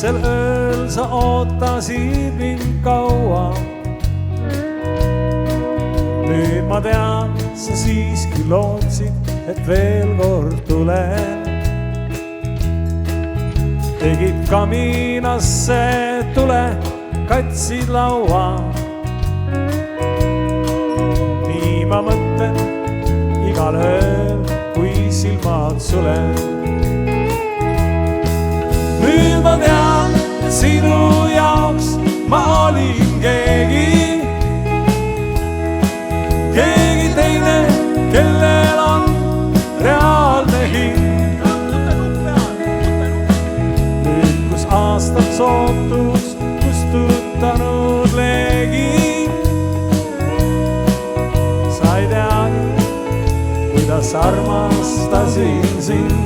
sel ööl sa ootasid mind kaua. Nüüd ma tean, sa siiski lootsid, et veel kord tulen. Tegid kamiinasse tule, katsid laua. Nii ma mõtlen igal ööl, kui silmad sulen. Nüüd ma tean, et sinu jaoks ma olin keegi teine, kellel on reaalne hind. Nüüd, kus aastad sootus kustutanud leegi, sa ei teagi, kuidas armastasin sind.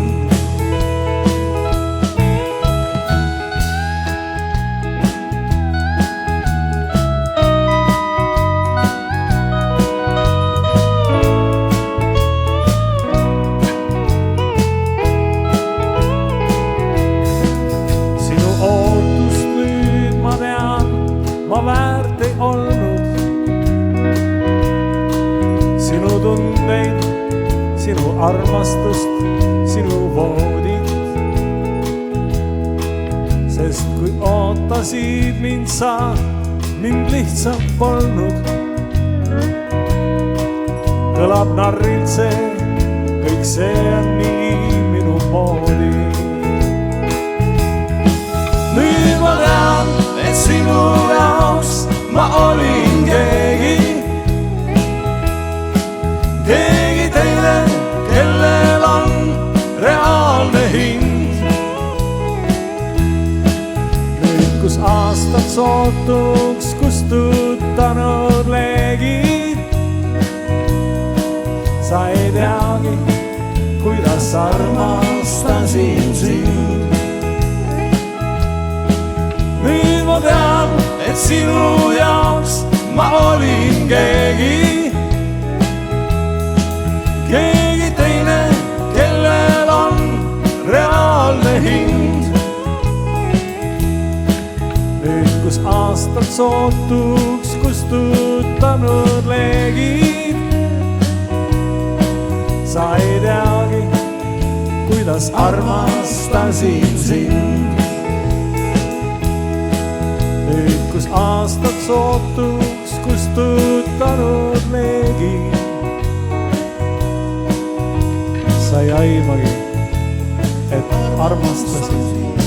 Ma väärt ei olnud sinu tundeid, sinu armastust, sinu voodit. Sest kui ootasid mind sa, mind lihtsalt polnud. Kõlab narrilt see, kõik see on nii minu moodi. Nüüd ma tean, et sinu jaoks ma olin keegi teine, kellel on reaalne hind. Nüüd, kus aastad sootuks kustutanud leegid, sa ei teagi, kuidas armastasin sind. Nüüd ma tean, et sinu jaoks ma olin keegi teine, kellel on reaalne hind. Nüüd, kus aastad sootuks kustutanud leegid, sa ei teagi, kuidas armastasin sind. Nüüd, kus aastad sootuks kustutanud leegid, sa ei aimagi, et armastasin.